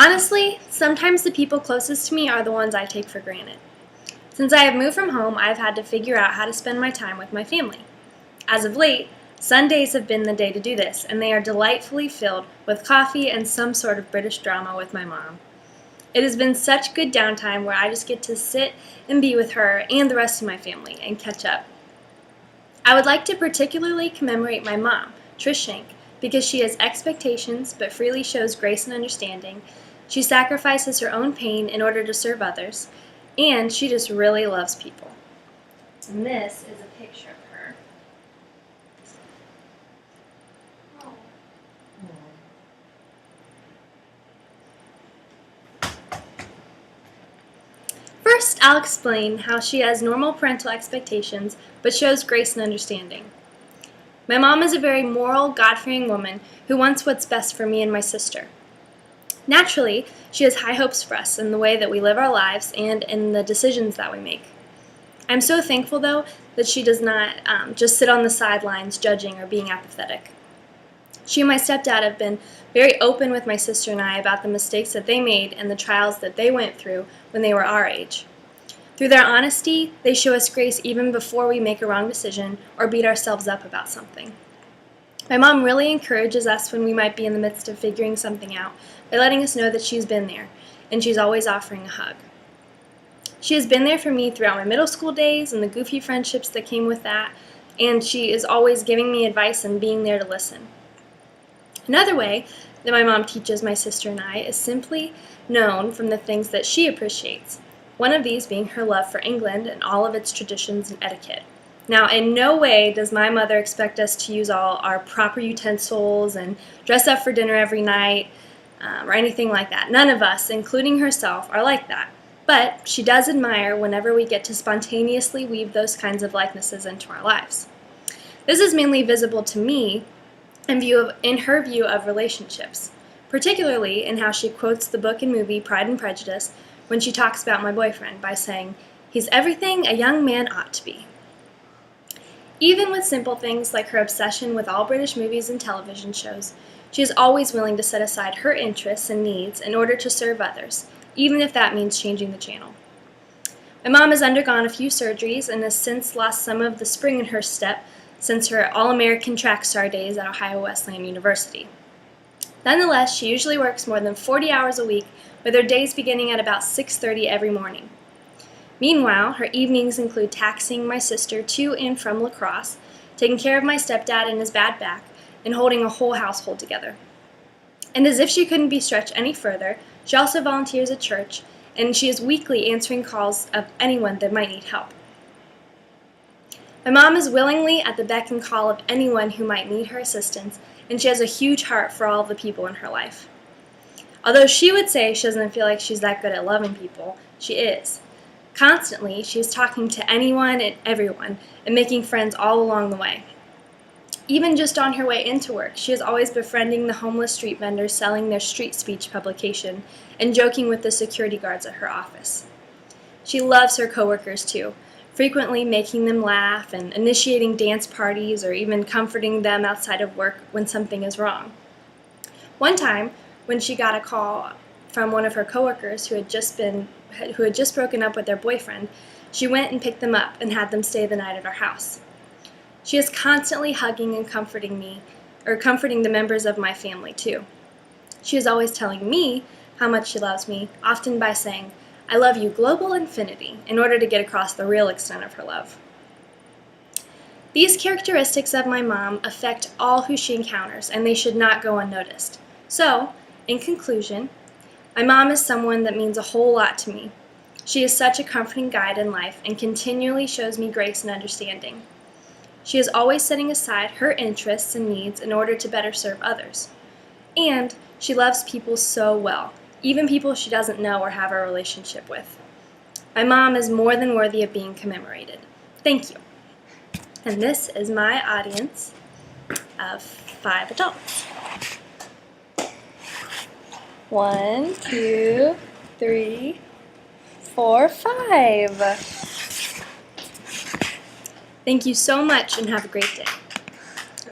Honestly, sometimes the people closest to me are the ones I take for granted. Since I have moved from home, I've had to figure out how to spend my time with my family. As of late, Sundays have been the day to do this, and they are delightfully filled with coffee and some sort of British drama with my mom. It has been such good downtime where I just get to sit and be with her and the rest of my family and catch up. I would like to particularly commemorate my mom, Trish Shank, because she has expectations but freely shows grace and understanding. She sacrifices her own pain in order to serve others, and she just really loves people. And this is a picture of her. First, I'll explain how she has normal parental expectations but shows grace and understanding. My mom is a very moral, God-fearing woman who wants what's best for me and my sister. Naturally, she has high hopes for us in the way that we live our lives and in the decisions that we make. I'm so thankful, though, that she does not just sit on the sidelines judging or being apathetic. She and my stepdad have been very open with my sister and I about the mistakes that they made and the trials that they went through when they were our age. Through their honesty, they show us grace even before we make a wrong decision or beat ourselves up about something. My mom really encourages us when we might be in the midst of figuring something out by letting us know that she's been there, and she's always offering a hug. She has been there for me throughout my middle school days and the goofy friendships that came with that, and she is always giving me advice and being there to listen. Another way that my mom teaches my sister and I is simply known from the things that she appreciates, one of these being her love for England and all of its traditions and etiquette. Now, in no way does my mother expect us to use all our proper utensils and dress up for dinner every night or anything like that. None of us, including herself, are like that. But she does admire whenever we get to spontaneously weave those kinds of likenesses into our lives. This is mainly visible to me in her view of relationships, particularly in how she quotes the book and movie Pride and Prejudice when she talks about my boyfriend by saying, "He's everything a young man ought to be." Even with simple things like her obsession with all British movies and television shows, she is always willing to set aside her interests and needs in order to serve others, even if that means changing the channel. My mom has undergone a few surgeries and has since lost some of the spring in her step since her All-American track star days at Ohio Wesleyan University. Nonetheless, she usually works more than 40 hours a week, with her days beginning at about 6:30 every morning. Meanwhile, her evenings include taxiing my sister to and from lacrosse, taking care of my stepdad and his bad back, and holding a whole household together. And as if she couldn't be stretched any further, she also volunteers at church, and she is weekly answering calls of anyone that might need help. My mom is willingly at the beck and call of anyone who might need her assistance, and she has a huge heart for all of the people in her life. Although she would say she doesn't feel like she's that good at loving people, she is. Constantly, she is talking to anyone and everyone and making friends all along the way. Even just on her way into work, she is always befriending the homeless street vendors selling their street speech publication and joking with the security guards at her office. She loves her coworkers too, frequently making them laugh and initiating dance parties or even comforting them outside of work when something is wrong. One time, when she got a call from one of her coworkers who had just broken up with their boyfriend, she went and picked them up and had them stay the night at our house. She is constantly hugging and comforting the members of my family too. She is always telling me how much she loves me, often by saying, "I love you global infinity," in order to get across the real extent of her love. These characteristics of my mom affect all who she encounters, and they should not go unnoticed. So, in conclusion, my mom is someone that means a whole lot to me. She is such a comforting guide in life and continually shows me grace and understanding. She is always setting aside her interests and needs in order to better serve others. And she loves people so well, even people she doesn't know or have a relationship with. My mom is more than worthy of being commemorated. Thank you. And this is my audience of 5 adults. 1, 2, 3, 4, 5. Thank you so much and have a great day.